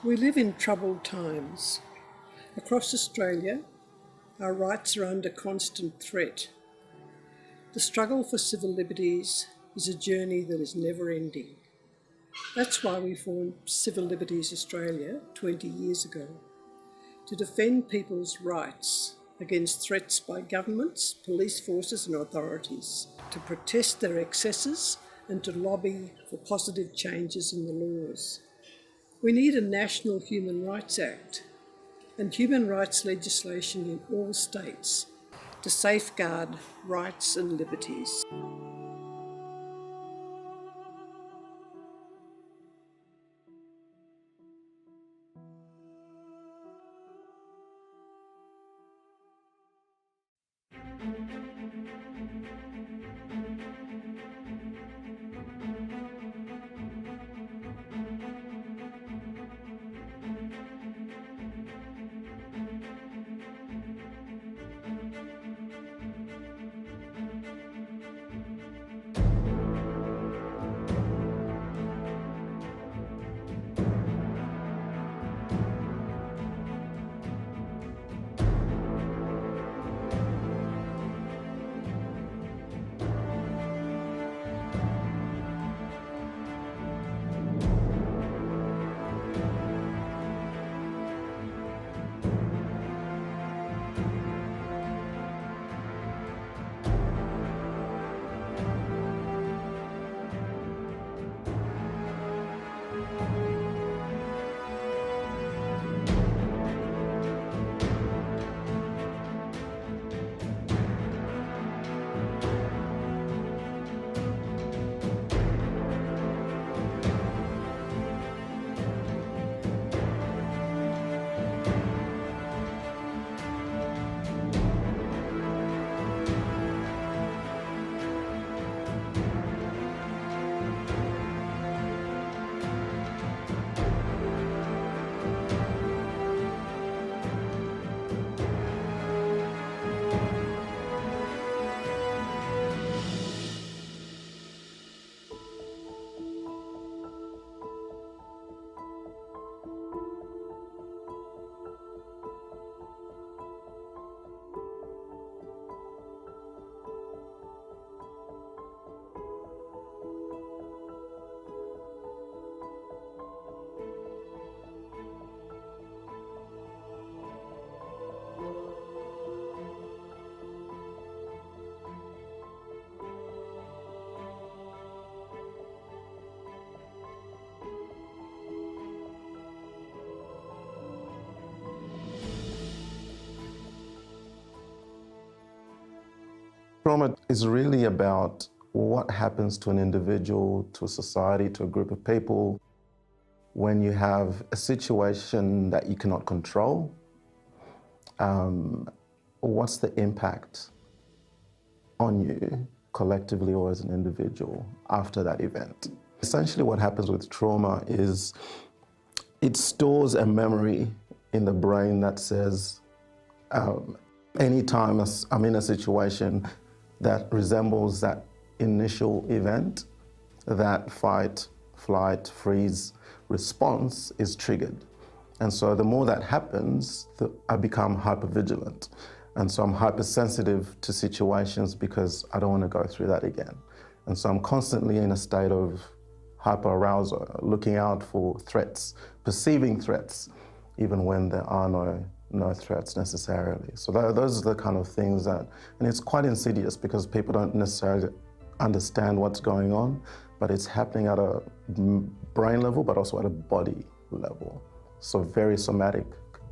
We live in troubled times. Across Australia, our rights are under constant threat. The struggle for civil liberties is a journey that is never ending. That's why we formed Civil Liberties Australia 20 years ago, to defend people's rights against threats by governments, police forces and authorities, to protest their excesses and to lobby for positive changes in the laws. We need a National Human Rights Act and human rights legislation in all states to safeguard rights and liberties. Trauma is really about what happens to an individual, to a society, to a group of people when you have a situation that you cannot control. What's the impact on you collectively or as an individual after that event? Essentially what happens with trauma is it stores a memory in the brain that says, anytime I'm in a situation that resembles that initial event, that fight, flight, freeze response is triggered. And so the more that happens, I become hypervigilant. And so I'm hypersensitive to situations because I don't want to go through that again. And so I'm constantly in a state of hyperarousal, looking out for threats, perceiving threats, even when there are no threats necessarily. So those are the kind of things that, and it's quite insidious because people don't necessarily understand what's going on, but it's happening at a brain level, but also at a body level. So very somatic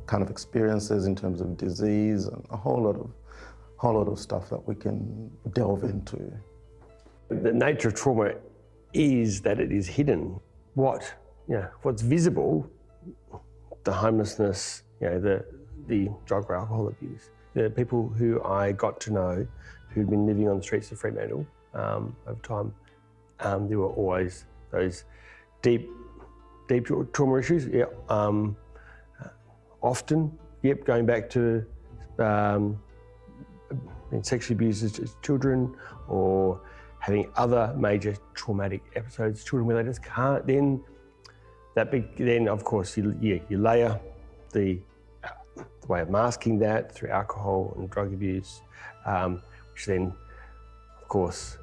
kind of experiences in terms of disease and a whole lot of stuff that we can delve into. The nature of trauma is that it is hidden. What's visible, the homelessness, the drug or alcohol abuse. The people who I got to know who'd been living on the streets of Fremantle over time, there were always those deep trauma issues. Yeah, often, going back to sexually abused as children or having other major traumatic episodes, children where they just can't, then Then, of course, you layer the way of masking that through alcohol and drug abuse, which then, of course,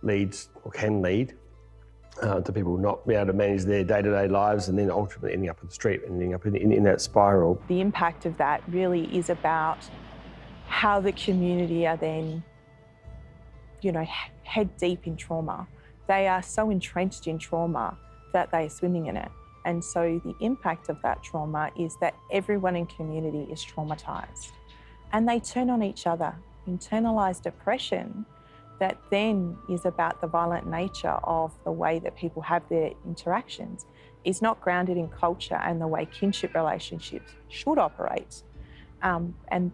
leads or can lead to people not being able to manage their day-to-day lives and then ultimately ending up on the street and ending up in that spiral. The impact of that really is about how the community are then, head deep in trauma. They are so entrenched in trauma that they are swimming in it. And so the impact of that trauma is that everyone in community is traumatised. And they turn on each other. Internalised depression that then is about the violent nature of the way that people have their interactions is not grounded in culture and the way kinship relationships should operate. And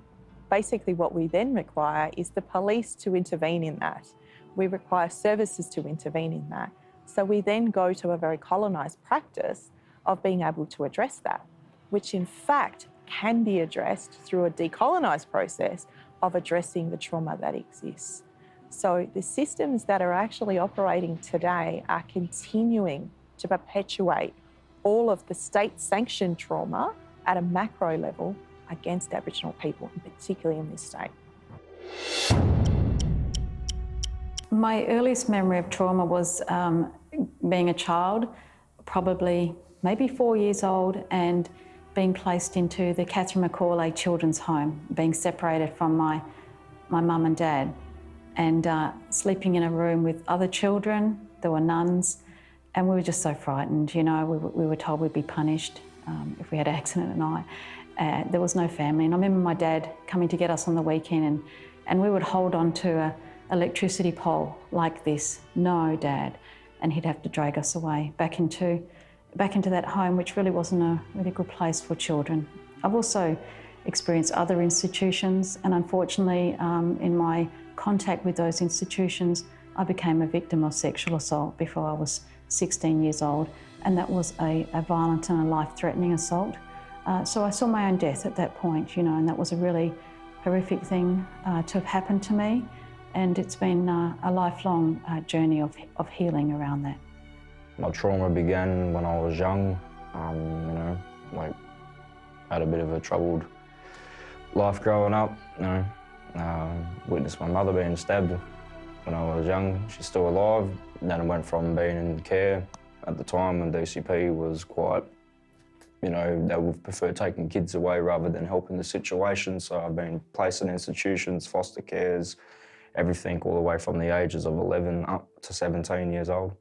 basically what we then require is the police to intervene in that. We require services to intervene in that. So we then go to a very colonised practice of being able to address that, which in fact can be addressed through a decolonised process of addressing the trauma that exists. So the systems that are actually operating today are continuing to perpetuate all of the state-sanctioned trauma at a macro level against Aboriginal people, and particularly in this state. My earliest memory of trauma was being a child, probably maybe 4 years old, and being placed into the Catherine McCauley Children's Home, being separated from my mum and dad, and sleeping in a room with other children. There were nuns, and we were just so frightened. We were told we'd be punished if we had an accident at night. There was no family, and I remember my dad coming to get us on the weekend, and we would hold on to an electricity pole like this, "No, Dad," and he'd have to drag us away back into that home, which really wasn't a really good place for children. I've also experienced other institutions, and unfortunately, in my contact with those institutions, I became a victim of sexual assault before I was 16 years old, and that was a violent and a life-threatening assault. So I saw my own death at that point, and that was a really horrific thing to have happened to me, and it's been a lifelong journey of healing around that. My trauma began when I was young. I had a bit of a troubled life growing up. Witnessed my mother being stabbed when I was young. She's still alive. Then I went from being in care at the time when DCP was quite, they would prefer taking kids away rather than helping the situation. So I've been placed in institutions, foster cares, everything all the way from the ages of 11 up to 17 years old.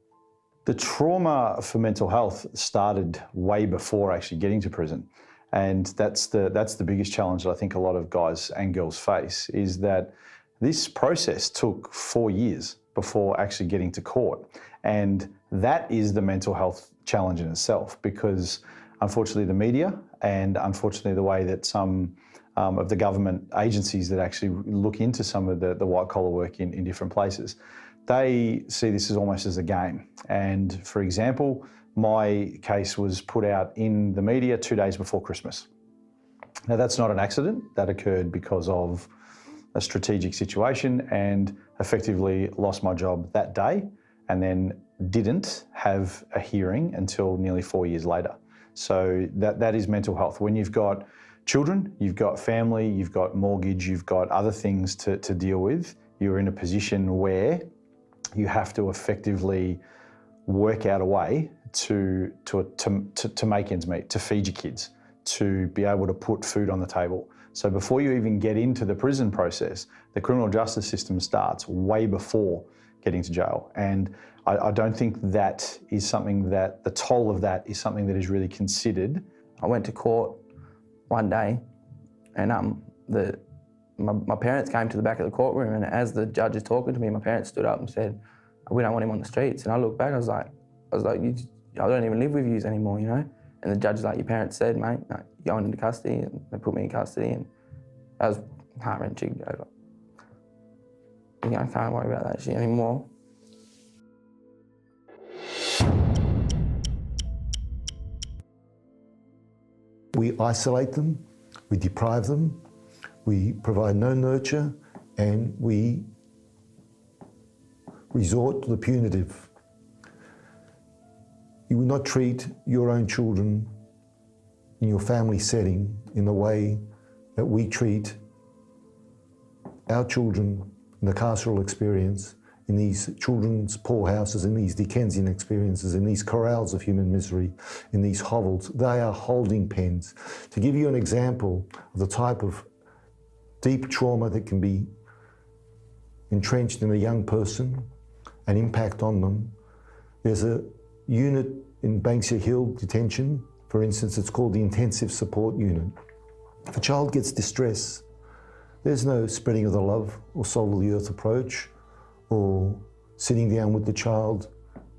The trauma for mental health started way before actually getting to prison. And that's the biggest challenge that I think a lot of guys and girls face, is that this process took 4 years before actually getting to court. And that is the mental health challenge in itself, because unfortunately the media and unfortunately the way that some of the government agencies that actually look into some of the white collar work in different places, they see this as almost as a game. And for example, my case was put out in the media 2 days before Christmas. Now that's not an accident, that occurred because of a strategic situation, and effectively lost my job that day and then didn't have a hearing until nearly 4 years later. So that is mental health. When you've got children, you've got family, you've got mortgage, you've got other things to deal with, you're in a position where you have to effectively work out a way to make ends meet, to feed your kids, to be able to put food on the table. So before you even get into the prison process, the criminal justice system starts way before getting to jail. And I don't think that is something that, the toll of that is something that is really considered. I went to court one day, and my parents came to the back of the courtroom, and as the judge is talking to me, my parents stood up and said, "We don't want him on the streets." And I looked back, I was like, I don't even live with yous anymore, And the judge was like, "Your parents said, mate, no, you're going into custody," and they put me in custody, and that was heart-wrenching. I can't worry about that shit anymore. We isolate them, we deprive them, we provide no nurture, and we resort to the punitive. You would not treat your own children in your family setting in the way that we treat our children in the carceral experience, in these children's poorhouses, in these Dickensian experiences, in these corrals of human misery, in these hovels. They are holding pens. To give you an example of the type of deep trauma that can be entrenched in a young person and impact on them, there's a unit in Banksia Hill Detention, for instance, it's called the Intensive Support Unit. If a child gets distress, there's no spreading of the love or soul of the earth approach, or sitting down with the child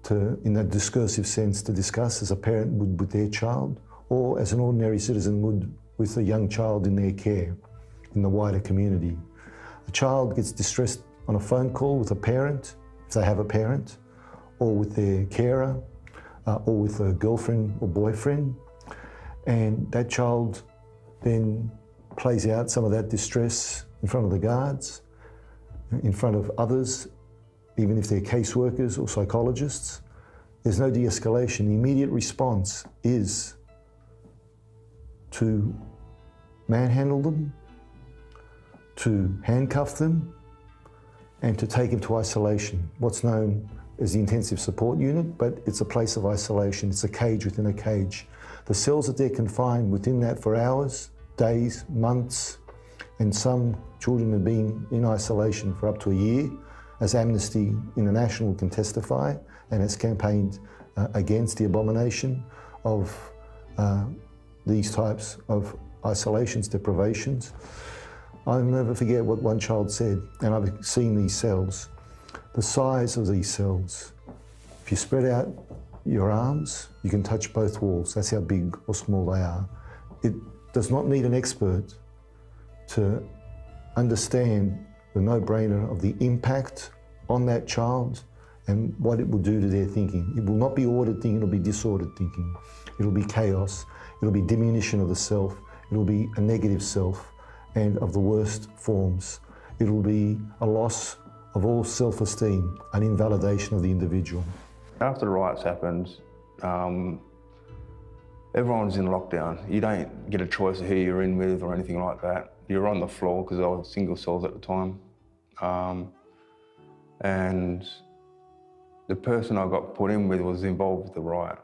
to, in that discursive sense, to discuss as a parent would with their child, or as an ordinary citizen would with a young child in their care in the wider community. A child gets distressed on a phone call with a parent, if they have a parent, or with their carer, or with a girlfriend or boyfriend, and that child then plays out some of that distress in front of the guards, in front of others, even if they're caseworkers or psychologists. There's no de-escalation. The immediate response is to manhandle them, to handcuff them, and to take them to isolation, what's known as the Intensive Support Unit, but it's a place of isolation. It's a cage within a cage. The cells that they're confined within that for hours, days, months, and some children have been in isolation for up to a year, as Amnesty International can testify and has campaigned against the abomination of these types of isolations, deprivations. I'll never forget what one child said, and I've seen these cells. The size of these cells, if you spread out your arms, you can touch both walls. That's how big or small they are. It does not need an expert to understand the no-brainer of the impact on that child and what it will do to their thinking. It will not be ordered thinking, it'll be disordered thinking. It'll be chaos, it'll be diminution of the self, it'll be a negative self, and of the worst forms. It'll be a loss of all self-esteem, an invalidation of the individual. After the riots happened, everyone's in lockdown. You don't get a choice of who you're in with or anything like that. You're on the floor because I was single cells at the time. And the person I got put in with was involved with the riot.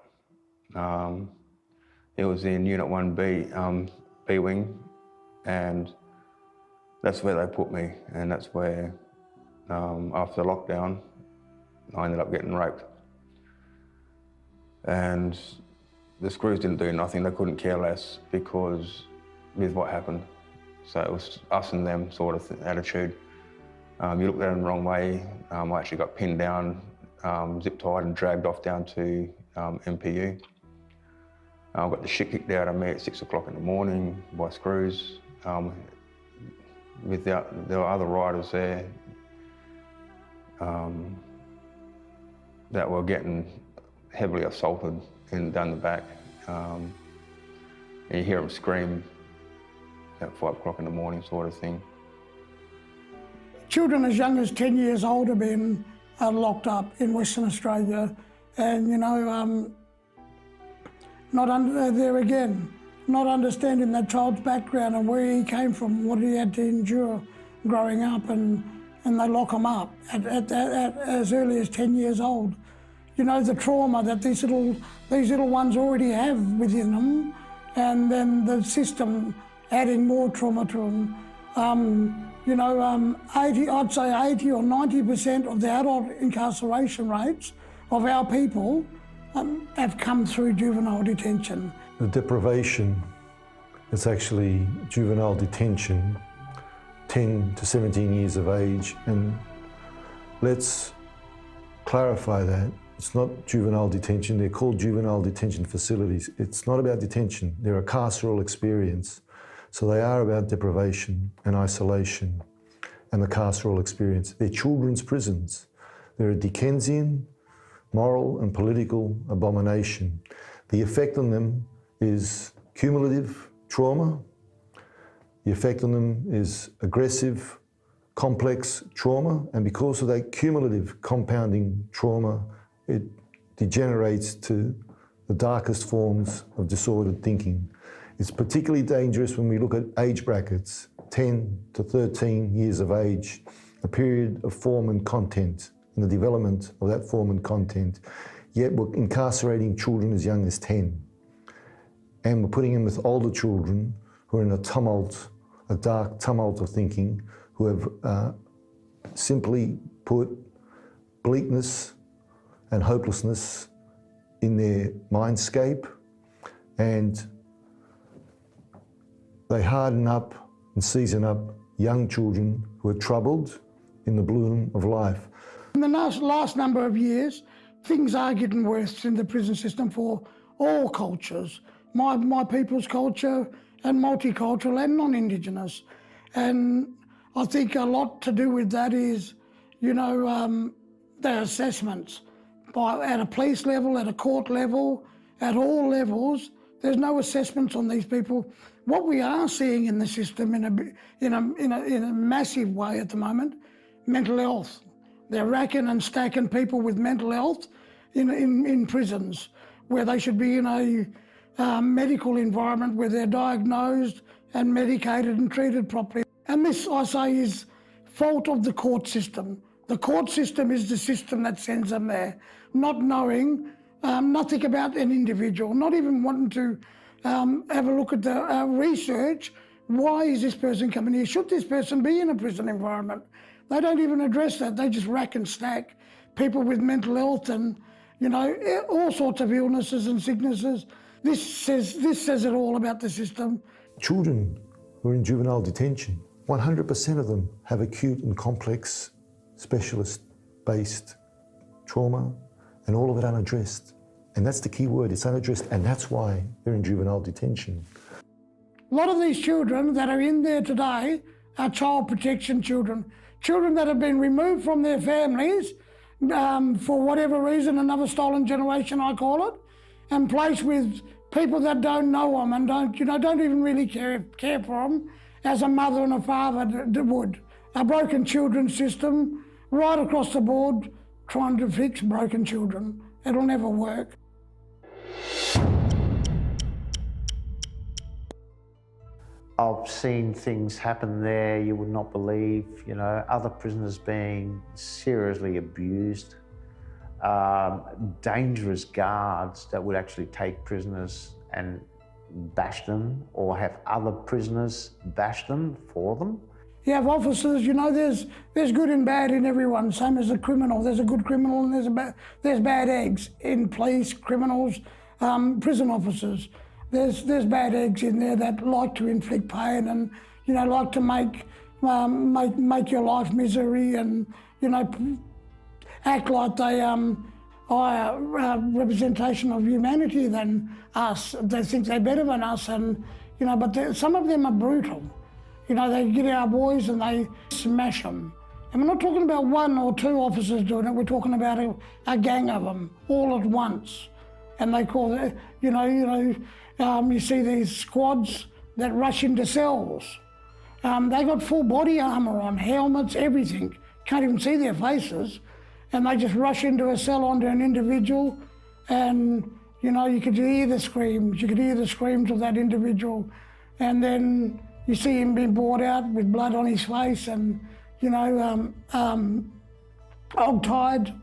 It was in Unit 1B, B Wing, and that's where they put me. And that's where, after the lockdown, I ended up getting raped. And the screws didn't do nothing. They couldn't care less because with what happened. So it was us and them sort of attitude. You looked at them the wrong way. I actually got pinned down, zip tied and dragged off down to MPU. I got the shit kicked out of me at 6 o'clock in the morning by screws. There were other riders there that were getting heavily assaulted down the back. And you hear them scream at 5 o'clock in the morning sort of thing. Children as young as 10 years old have been locked up in Western Australia, and not understanding that child's background and where he came from, what he had to endure growing up, and they lock him up at as early as 10 years old. You know, the trauma that these little ones already have within them, and then the system adding more trauma to them. I'd say 80 or 90% of the adult incarceration rates of our people have come through juvenile detention. The deprivation, it's actually juvenile detention, 10 to 17 years of age, and let's clarify that. It's not juvenile detention, they're called juvenile detention facilities. It's not about detention, they're a carceral experience. So they are about deprivation and isolation and the carceral experience. They're children's prisons. They're a Dickensian, moral and political abomination. The effect on them is cumulative trauma. The effect on them is aggressive, complex trauma, and because of that cumulative compounding trauma, it degenerates to the darkest forms of disordered thinking. It's particularly dangerous when we look at age brackets, 10 to 13 years of age, a period of form and content, and the development of that form and content. Yet we're incarcerating children as young as 10. And we're putting them with older children who are in a tumult, a dark tumult of thinking, who have simply put bleakness and hopelessness in their mindscape, and they harden up and season up young children who are troubled in the bloom of life. In the last number of years, things are getting worse in the prison system for all cultures, my people's culture and multicultural and non-Indigenous. And I think a lot to do with that is, their assessments at a police level, at a court level, at all levels. There's no assessments on these people. What we are seeing in the system in a massive way at the moment, mental health. They're racking and stacking people with mental health in prisons, where they should be in a medical environment where they're diagnosed and medicated and treated properly. And this, I say, is fault of the court system. The court system is the system that sends them there, not knowing nothing about an individual, not even wanting to have a look at the research. Why is this person coming here? Should this person be in a prison environment? They don't even address that. They just rack and stack people with mental health and, all sorts of illnesses and sicknesses. This says it all about the system. Children who are in juvenile detention, 100% of them have acute and complex specialist-based trauma, and all of it unaddressed. And that's the key word, it's unaddressed, and that's why they're in juvenile detention. A lot of these children that are in there today are child protection children, children that have been removed from their families for whatever reason, another stolen generation I call it, and placed with people that don't know them and don't even really care for them as a mother and a father would. A broken children's system right across the board trying to fix broken children. It'll never work. I've seen things happen there you would not believe, other prisoners being seriously abused, dangerous guards that would actually take prisoners and bash them, or have other prisoners bash them for them. You have officers, there's good and bad in everyone, same as a criminal. There's a good criminal and there's bad eggs in police, criminals, prison officers. There's bad eggs in there that like to inflict pain and, like to make your life misery and, act like they are representation of humanity than us. They think they're better than us, and, but some of them are brutal. They get our boys and they smash them. And we're not talking about one or two officers doing it, we're talking about a gang of them all at once. And they call it, you see these squads that rush into cells. They got full body armour on, helmets, everything. Can't even see their faces. And they just rush into a cell onto an individual, and, you could hear the screams. You could hear the screams of that individual. And then you see him being brought out with blood on his face and, hog-tied,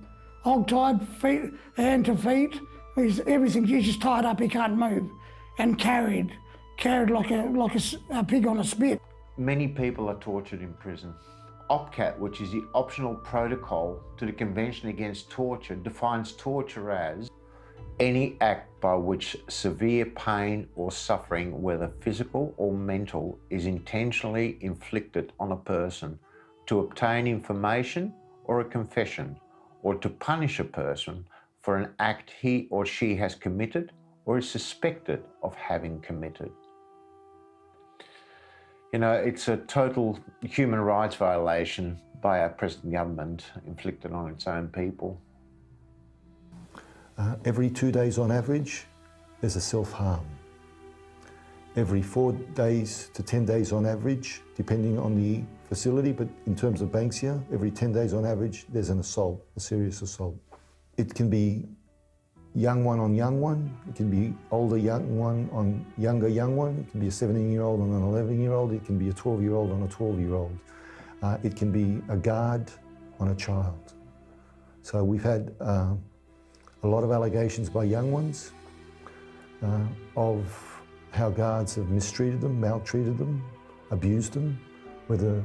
feet, hand to feet. Everything, he's just tied up, he can't move. And carried like a pig on a spit. Many people are tortured in prison. OPCAT, which is the optional protocol to the Convention Against Torture, defines torture as any act by which severe pain or suffering, whether physical or mental, is intentionally inflicted on a person to obtain information or a confession, or to punish a person for an act he or she has committed or is suspected of having committed. It's a total human rights violation by our present government inflicted on its own people. Every 2 days on average, there's a self-harm. Every 4 days to 10 days on average, depending on the facility, but in terms of Banksia, every 10 days on average, there's an assault, a serious assault. It can be young one on young one. It can be older young one on younger young one. It can be a 17-year-old on an 11-year-old. It can be a 12-year-old on a 12-year-old. It can be a guard on a child. So we've had a lot of allegations by young ones of how guards have mistreated them, maltreated them, abused them, whether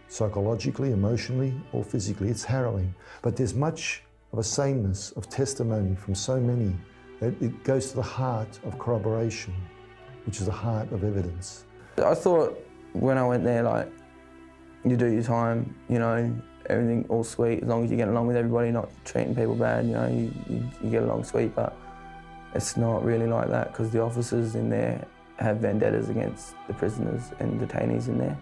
psychologically, emotionally, or physically. It's harrowing. But there's much of a sameness of testimony from so many that it goes to the heart of corroboration, which is the heart of evidence. I thought when I went there, like, you do your time, you know, everything all sweet, as long as you get along with everybody, not treating people bad, you know, you get along sweet, but it's not really like that because the officers in there have vendettas against the prisoners and detainees in there.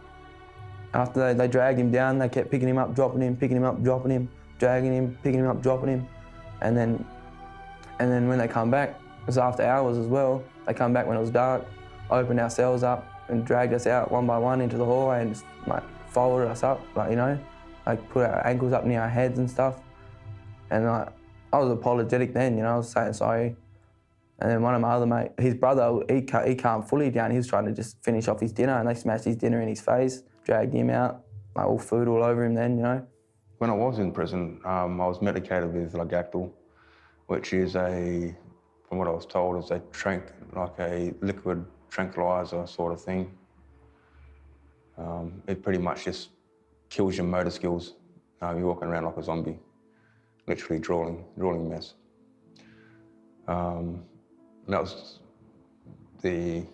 After they dragged him down, they kept picking him up, dropping him, picking him up, dropping him, dragging him, picking him up, dropping him. And then when they come back, it was after hours as well, they come back when it was dark, opened our cells up and dragged us out one by one into the hallway and just like folded us up, like, you know, like put our ankles up near our heads and stuff. And like, I was apologetic then, you know, I was saying sorry. And then one of my other mates, his brother, he calmed fully down. He was trying to just finish off his dinner and they smashed his dinner in his face, dragged him out, like all food all over him then, you know. When I was in prison, I was medicated with Lagactyl, which is from what I was told, is like a liquid tranquilizer sort of thing. It pretty much just kills your motor skills. You're walking around like a zombie, literally drooling mess. That was the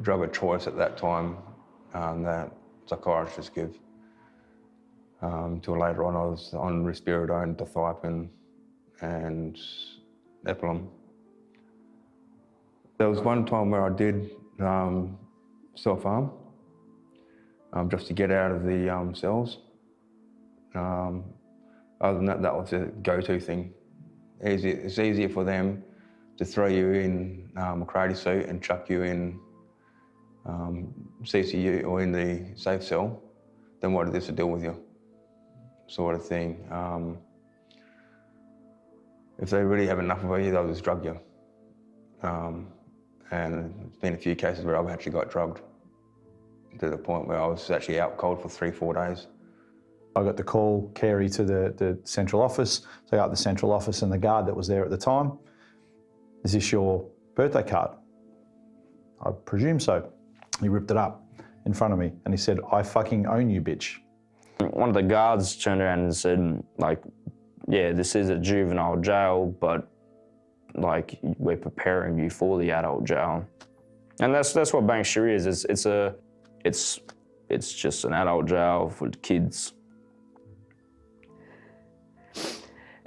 drug of choice at that time that psychiatrists give. Till later on, I was on risperidone, dithipin, and Epilum. There was one time where I did self-harm, just to get out of the cells. Other than that, that was a go-to thing. It's easier for them to throw you in a karate suit and chuck you in CCU or in the safe cell than what it is to deal with you, sort of thing. If they really have enough of you, they'll just drug you. And there's been a few cases where I've actually got drugged to the point where I was actually out cold for 3-4 days. I got the call, Carey, to the central office. So I got the central office and the guard that was there at the time. Is this your birthday card? I presume so. He ripped it up in front of me and he said, "I fucking own you, bitch." One of the guards turned around and said, like, yeah, this is a juvenile jail, but like, we're preparing you for the adult jail. And that's what Banksia is. It's just an adult jail for kids.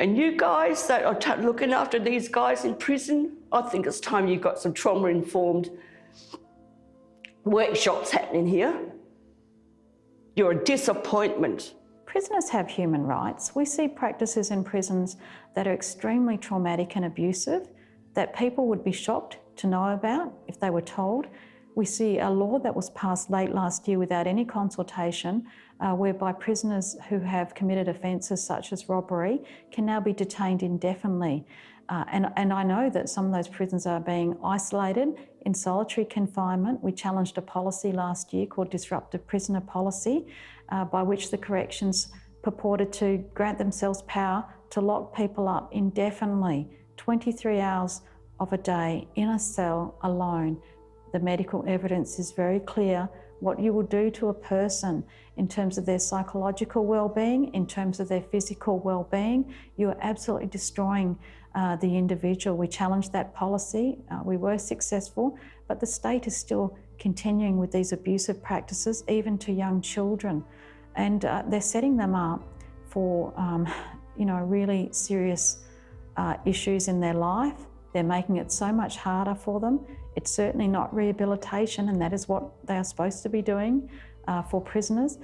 And you guys that are looking after these guys in prison, I think it's time you got some trauma-informed workshops happening here. You're a disappointment. Prisoners have human rights. We see practices in prisons that are extremely traumatic and abusive that people would be shocked to know about if they were told. We see a law that was passed late last year without any consultation, whereby prisoners who have committed offences such as robbery can now be detained indefinitely. And I know that some of those prisons are being isolated in solitary confinement. We challenged a policy last year called Disruptive Prisoner Policy, by which the corrections purported to grant themselves power to lock people up indefinitely, 23 hours of a day in a cell alone. The medical evidence is very clear what you will do to a person in terms of their psychological well-being, in terms of their physical well-being. You are absolutely destroying the individual. We challenged that policy. We were successful, but the state is still continuing with these abusive practices, even to young children. And they're setting them up for, really serious issues in their life. They're making it so much harder for them. It's certainly not rehabilitation, and that is what they are supposed to be doing for prisoners.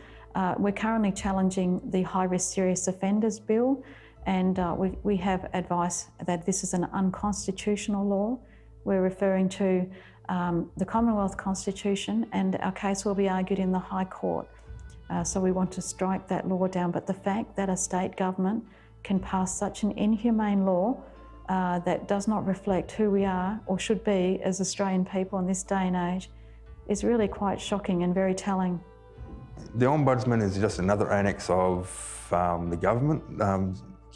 We're currently challenging the High-Risk Serious Offenders Bill, and we have advice that this is an unconstitutional law. We're referring to the Commonwealth Constitution, and our case will be argued in the High Court. So we want to strike that law down. But the fact that a state government can pass such an inhumane law that does not reflect who we are or should be as Australian people in this day and age is really quite shocking and very telling. The Ombudsman is just another annex of the government,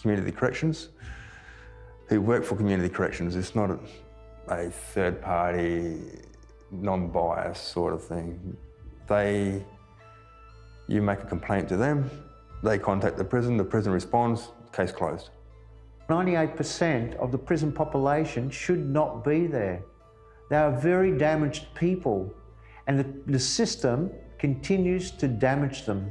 community corrections, who work for community corrections. It's not a third party, non-biased sort of thing. You make a complaint to them, they contact the prison responds, case closed. 98% of the prison population should not be there. They are very damaged people, and the system continues to damage them.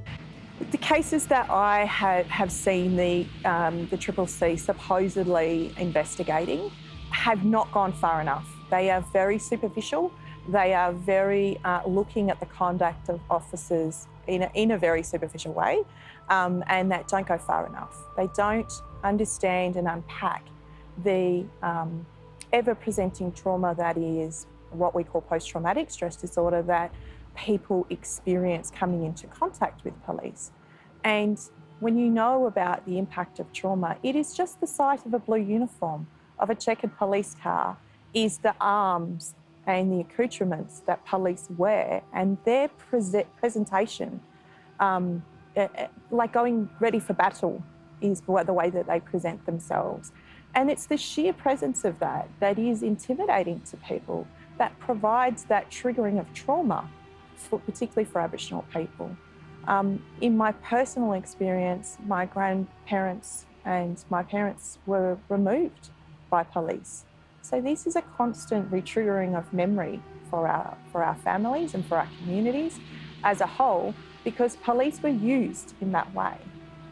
The cases that I have seen the CCC supposedly investigating have not gone far enough. They are very superficial. They are very looking at the conduct of officers in a very superficial way, and that don't go far enough. They don't understand and unpack the ever-presenting trauma that is what we call post-traumatic stress disorder that people experience coming into contact with police. And when you know about the impact of trauma, it is just the sight of a blue uniform, of a checkered police car, is the arms and the accoutrements that police wear, and their presentation, like going ready for battle, is the way that they present themselves. And it's the sheer presence of that that is intimidating to people, that provides that triggering of trauma, particularly for Aboriginal people. In my personal experience, my grandparents and my parents were removed by police. So this is a constant retriggering of memory for our families and for our communities as a whole, because police were used in that way.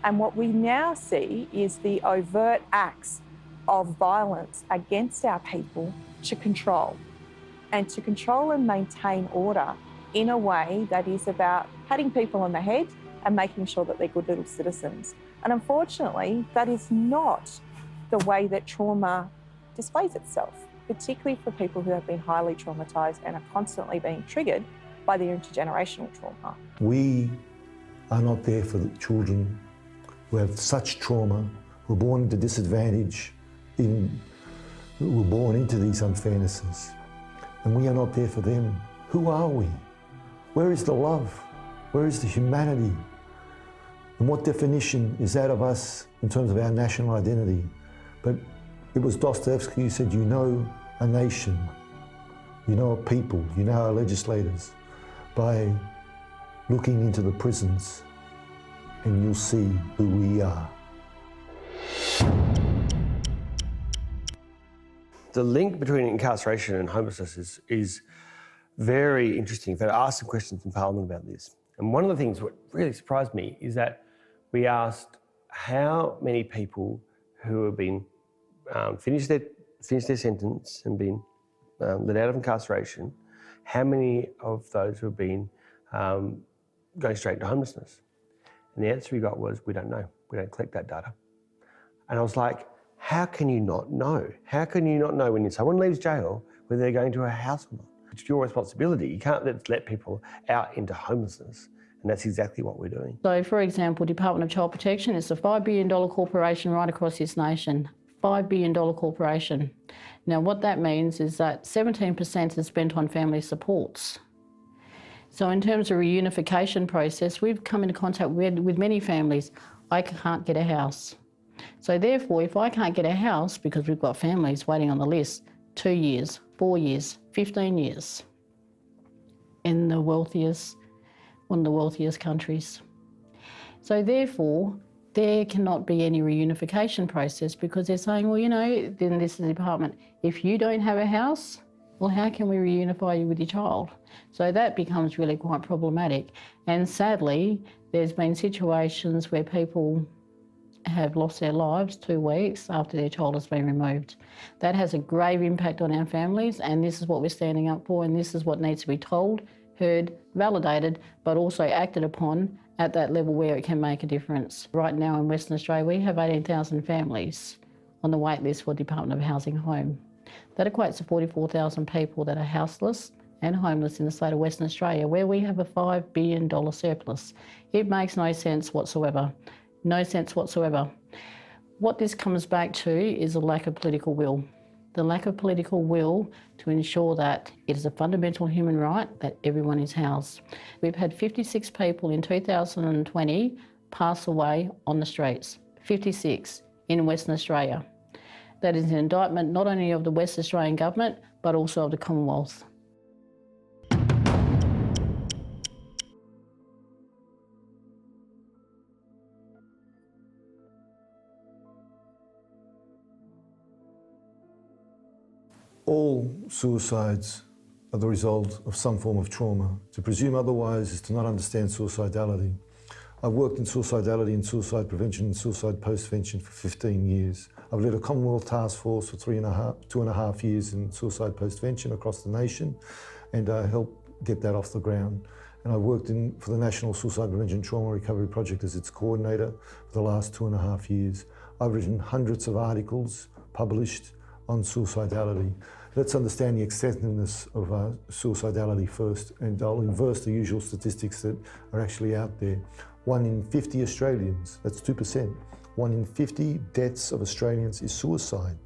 And what we now see is the overt acts of violence against our people to control and maintain order in a way that is about patting people on the head and making sure that they're good little citizens. And unfortunately, that is not the way that trauma displays itself, particularly for people who have been highly traumatised and are constantly being triggered by their intergenerational trauma. We are not there for the children who have such trauma, who are born into disadvantage, who were born into these unfairnesses. And we are not there for them. Who are we? Where is the love? Where is the humanity? And what definition is that of us in terms of our national identity? But it was Dostoevsky who said, you know a nation, you know a people, you know our legislators by looking into the prisons, and you'll see who we are. The link between incarceration and homelessness is very interesting. In fact, I asked some questions in Parliament about this. And one of the things that really surprised me is that we asked how many people who have been finished their sentence and been let out of incarceration, how many of those who have been going straight into homelessness? And the answer we got was, we don't know. We don't collect that data. And I was like, how can you not know? How can you not know when someone leaves jail whether they're going to a house or not? It's your responsibility. You can't let people out into homelessness. And that's exactly what we're doing. So, for example, Department of Child Protection is a $5 billion corporation right across this nation. $5 billion corporation. Now, what that means is that 17% is spent on family supports. So in terms of reunification process, we've come into contact with many families. I can't get a house. So therefore, if I can't get a house, because we've got families waiting on the list, 2 years, 4 years, 15 years in the wealthiest, one of the wealthiest countries. So therefore, there cannot be any reunification process because they're saying, well, you know, then this is the department. If you don't have a house, well, how can we reunify you with your child? So that becomes really quite problematic. And sadly, there's been situations where people have lost their lives 2 weeks after their child has been removed. That has a grave impact on our families, and this is what we're standing up for, and this is what needs to be told, heard, validated, but also acted upon at that level where it can make a difference. Right now in Western Australia, we have 18,000 families on the wait list for Department of Housing Home. That equates to 44,000 people that are houseless and homeless in the state of Western Australia, where we have a $5 billion surplus. It makes no sense whatsoever. No sense whatsoever. What this comes back to is a lack of political will. The lack of political will to ensure that it is a fundamental human right that everyone is housed. We've had 56 people in 2020 pass away on the streets, 56 in Western Australia. That is an indictment not only of the West Australian government, but also of the Commonwealth. All suicides are the result of some form of trauma. To presume otherwise is to not understand suicidality. I've worked in suicidality and suicide prevention and suicide postvention for 15 years. I've led a Commonwealth task force for 2.5 years in suicide postvention across the nation, and I helped get that off the ground. And I've worked for the National Suicide Prevention Trauma Recovery Project as its coordinator for the last 2.5 years. I've written hundreds of articles published on suicidality. Let's understand the extensiveness of suicidality first, and I'll inverse the usual statistics that are actually out there. 1 in 50 Australians, that's 2%. 1 in 50 deaths of Australians is suicide.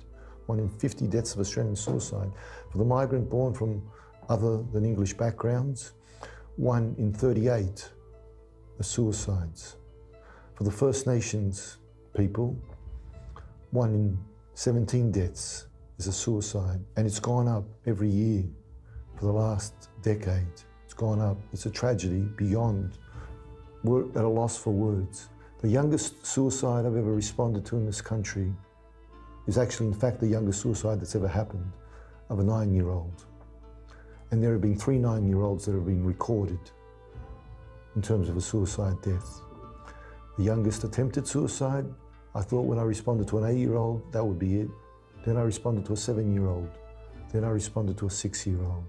1 in 50 deaths of Australians is suicide. For the migrant born from other than English backgrounds, 1 in 38 are suicides. For the First Nations people, 1 in 17 deaths is a suicide, and it's gone up every year for the last decade. It's gone up. It's a tragedy beyond. We're at a loss for words. The youngest suicide I've ever responded to in this country is actually, in fact, the youngest suicide that's ever happened, of a 9-year-old. And there have been 3 9-year-olds that have been recorded in terms of a suicide death. The youngest attempted suicide, I thought when I responded to an 8-year-old, that would be it. Then I responded to a 7-year-old. Then I responded to a 6-year-old.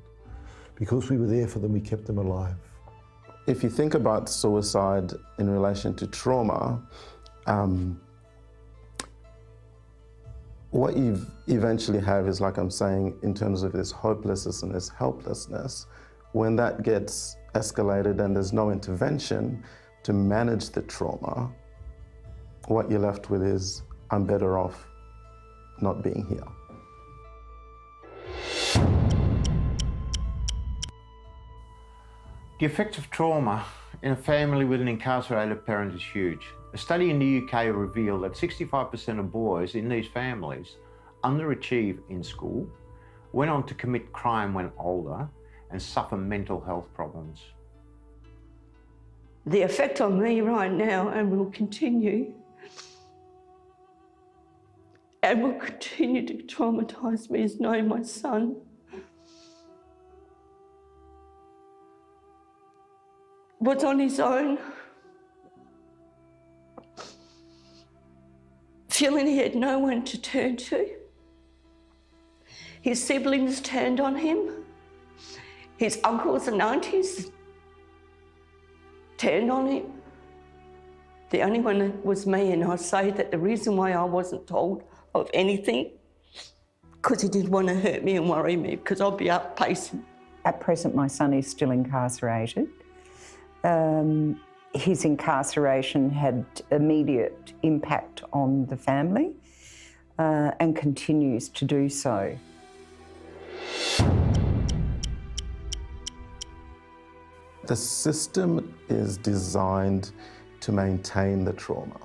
Because we were there for them, we kept them alive. If you think about suicide in relation to trauma, what you eventually have is, like I'm saying, in terms of this hopelessness and this helplessness, when that gets escalated and there's no intervention to manage the trauma, what you're left with is, I'm better off not being here. The effects of trauma in a family with an incarcerated parent is huge. A study in the UK revealed that 65% of boys in these families underachieve in school, went on to commit crime when older, and suffer mental health problems. The effect on me right now, and will continue, and will continue to traumatise me, is knowing my son was on his own, feeling he had no one to turn to. His siblings turned on him. His uncles and aunties turned on him. The only one was me, and I say that the reason why I wasn't told of anything, because he didn't want to hurt me and worry me, because I'll be up pacing. At present, my son is still incarcerated. His incarceration had immediate impact on the family and continues to do so. The system is designed to maintain the trauma.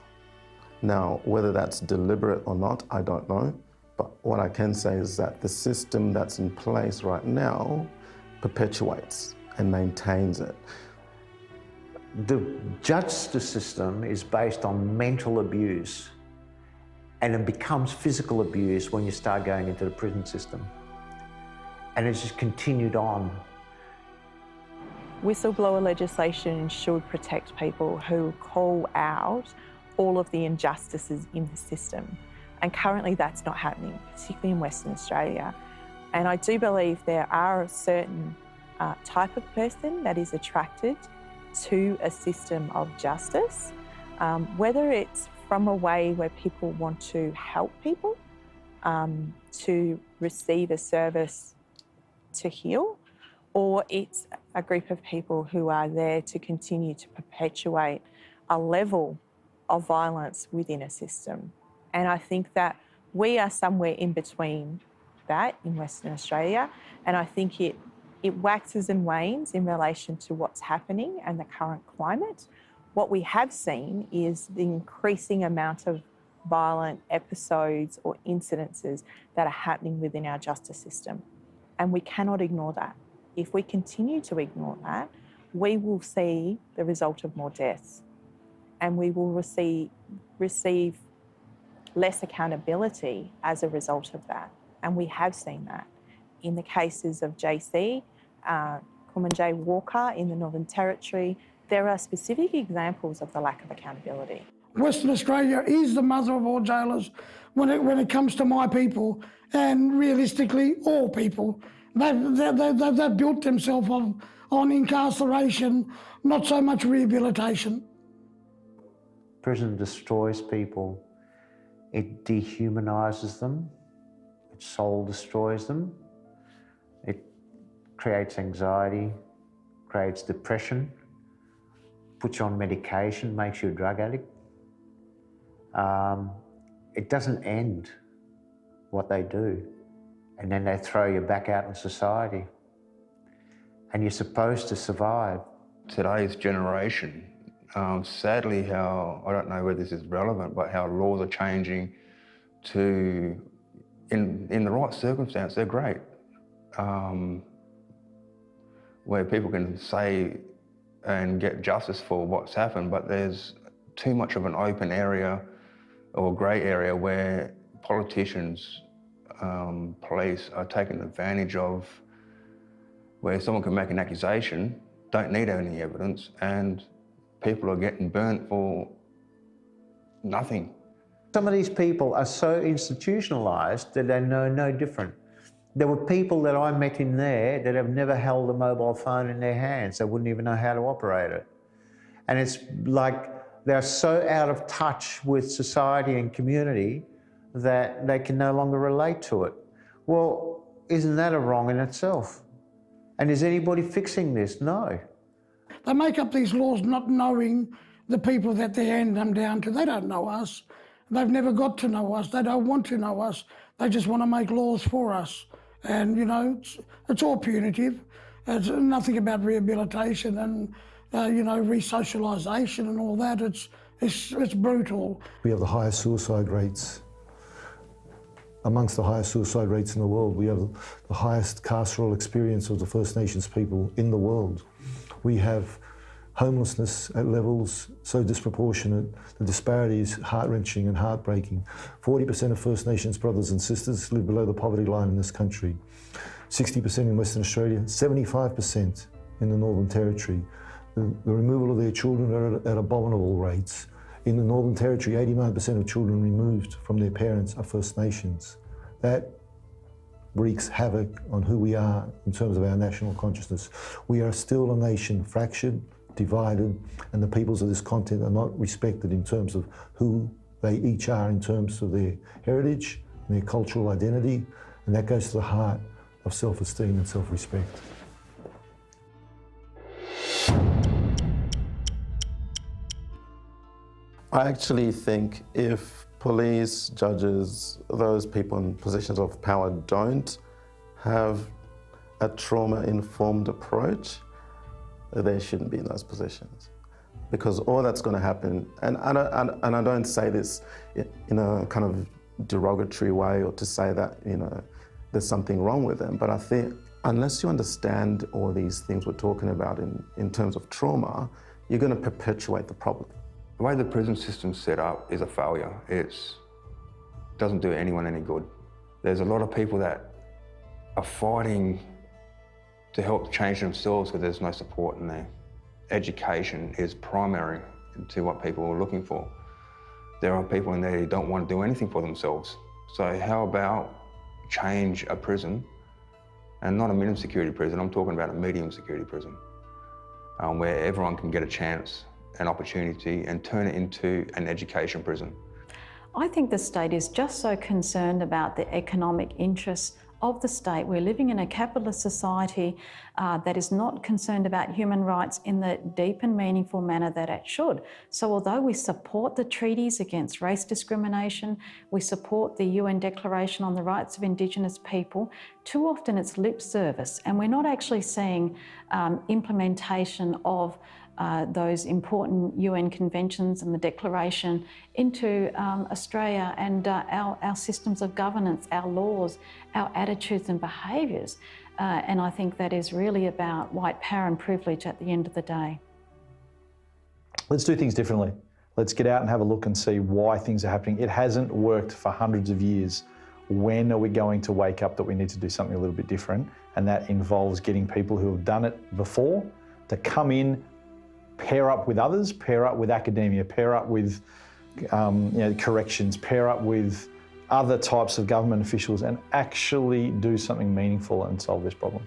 Now, whether that's deliberate or not, I don't know. But what I can say is that the system that's in place right now perpetuates and maintains it. The justice system is based on mental abuse, and it becomes physical abuse when you start going into the prison system. And it's just continued on. Whistleblower legislation should protect people who call out all of the injustices in the system. And currently that's not happening, particularly in Western Australia. And I do believe there are a certain type of person that is attracted to a system of justice, whether it's from a way where people want to help people, to receive a service to heal, or it's a group of people who are there to continue to perpetuate a level of violence within a system. And I think that we are somewhere in between that in Western Australia. And I think it waxes and wanes in relation to what's happening and the current climate. What we have seen is the increasing amount of violent episodes or incidences that are happening within our justice system. And we cannot ignore that. If we continue to ignore that, we will see the result of more deaths, and we will receive less accountability as a result of that. And we have seen that in the cases of JC, Kumanjay Walker in the Northern Territory. There are specific examples of the lack of accountability. Western Australia is the mother of all jailers when it comes to my people, and realistically all people. They've built themselves on incarceration, not so much rehabilitation. Prison destroys people. It dehumanises them. Its soul destroys them. It creates anxiety, creates depression, puts you on medication, makes you a drug addict. It doesn't end what they do. And then they throw you back out in society. And you're supposed to survive. Today's generation, sadly I don't know whether this is relevant, but how laws are changing to, in the right circumstance, they're great. Where people can say and get justice for what's happened, but there's too much of an open area or grey area where politicians, police are taking advantage of, where someone can make an accusation, don't need any evidence, and people are getting burnt for nothing. Some of these people are so institutionalised that they know no different. There were people that I met in there that have never held a mobile phone in their hands. They wouldn't even know how to operate it. And it's like they're so out of touch with society and community that they can no longer relate to it. Well, isn't that a wrong in itself? And is anybody fixing this? No. They make up these laws not knowing the people that they hand them down to. They don't know us. They've never got to know us. They don't want to know us. They just want to make laws for us. And, you know, it's all punitive. It's nothing about rehabilitation and, re-socialisation and all that. It's brutal. We have the highest suicide rates, amongst the highest suicide rates in the world. We have the highest carceral experience of the First Nations people in the world. We have homelessness at levels so disproportionate. The disparity is heart-wrenching and heartbreaking. 40% of First Nations brothers and sisters live below the poverty line in this country. 60% in Western Australia, 75% in the Northern Territory. The removal of their children are at abominable rates. In the Northern Territory, 89% of children removed from their parents are First Nations. That wreaks havoc on who we are in terms of our national consciousness. We are still a nation fractured, divided, and the peoples of this continent are not respected in terms of who they each are in terms of their heritage and their cultural identity, and that goes to the heart of self-esteem and self-respect. I actually think if police, judges, those people in positions of power don't have a trauma-informed approach, they shouldn't be in those positions. Because all that's going to happen, and I don't say this in a kind of derogatory way or to say that, there's something wrong with them, but I think unless you understand all these things we're talking about in terms of trauma, you're going to perpetuate the problem. The way the prison system's set up is a failure. It doesn't do anyone any good. There's a lot of people that are fighting to help change themselves because there's no support in there. Education is primary to what people are looking for. There are people in there who don't want to do anything for themselves. So how about change a prison, and not a minimum security prison, I'm talking about a medium security prison, where everyone can get a chance, an opportunity, and turn it into an education prison. I think the state is just so concerned about the economic interests of the state. We're living in a capitalist society that is not concerned about human rights in the deep and meaningful manner that it should. So although we support the treaties against race discrimination, we support the UN Declaration on the Rights of Indigenous People, too often it's lip service, and we're not actually seeing implementation of those important UN conventions and the declaration into Australia and our systems of governance, our laws, our attitudes and behaviours. And I think that is really about white power and privilege at the end of the day. Let's do things differently. Let's get out and have a look and see why things are happening. It hasn't worked for hundreds of years. When are we going to wake up that we need to do something a little bit different? And that involves getting people who have done it before to come in, pair up with others, pair up with academia, pair up with corrections, pair up with other types of government officials and actually do something meaningful and solve this problem.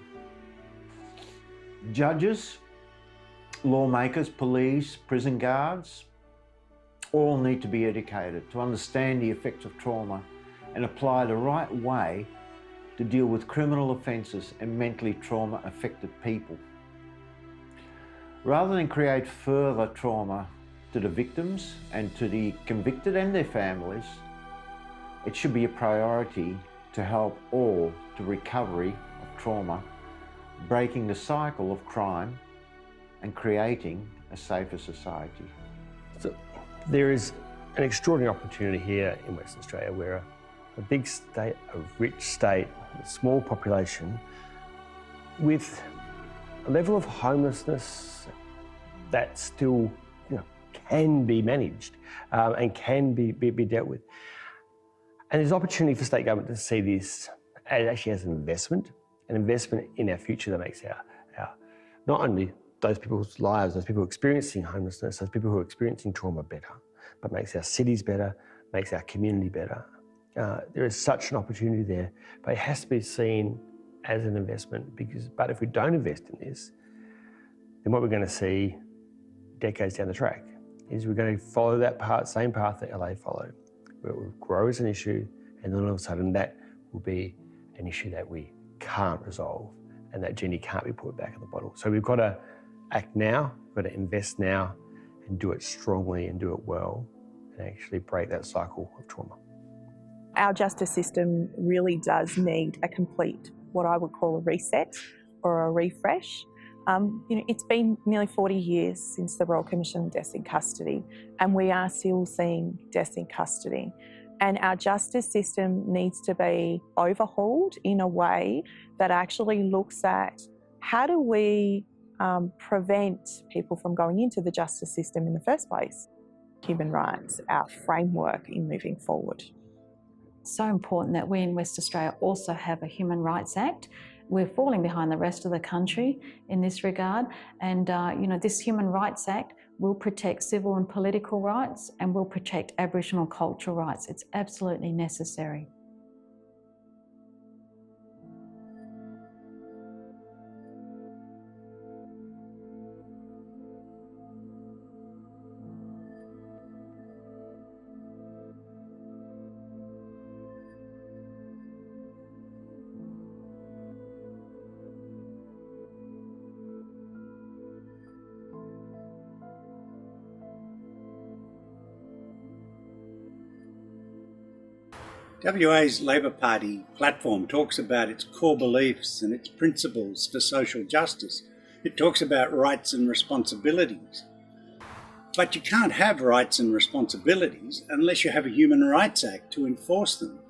Judges, lawmakers, police, prison guards, all need to be educated to understand the effects of trauma and apply the right way to deal with criminal offences and mentally trauma-affected people. Rather than create further trauma to the victims and to the convicted and their families, it should be a priority to help all to recovery of trauma, breaking the cycle of crime and creating a safer society. So there is an extraordinary opportunity here in Western Australia where a big state, a rich state, a small population with a level of homelessness that still can be managed and can be dealt with. And there's opportunity for state government to see this actually as an investment in our future that makes our not only those people's lives, those people experiencing homelessness, those people who are experiencing trauma better, but makes our cities better, makes our community better. There is such an opportunity there, but it has to be seen as an investment but if we don't invest in this, then what we're going to see decades down the track is we're going to follow that same path that LA followed, where it will grow as an issue, and then all of a sudden that will be an issue that we can't resolve, and that genie can't be put back in the bottle. So we've got to act now, we've got to invest now, and do it strongly and do it well, and actually break that cycle of trauma. Our justice system really does need a complete, what I would call a reset or a refresh. It's been nearly 40 years since the Royal Commission on Deaths in Custody, and we are still seeing deaths in custody. And our justice system needs to be overhauled in a way that actually looks at how do we prevent people from going into the justice system in the first place. Human rights, our framework in moving forward. So important that we in West Australia also have a Human Rights Act. We're falling behind the rest of the country in this regard, and this Human Rights Act will protect civil and political rights and will protect Aboriginal cultural rights. It's absolutely necessary. WA's Labor Party platform talks about its core beliefs and its principles for social justice. It talks about rights and responsibilities. But you can't have rights and responsibilities unless you have a Human Rights Act to enforce them.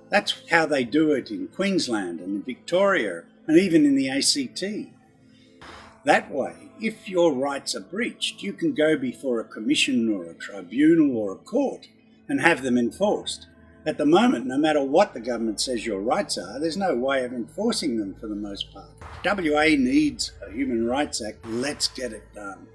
That's how they do it in Queensland and in Victoria and even in the ACT. That way, if your rights are breached, you can go before a commission or a tribunal or a court and have them enforced. At the moment, no matter what the government says your rights are, there's no way of enforcing them for the most part. WA needs a Human Rights Act. Let's get it done.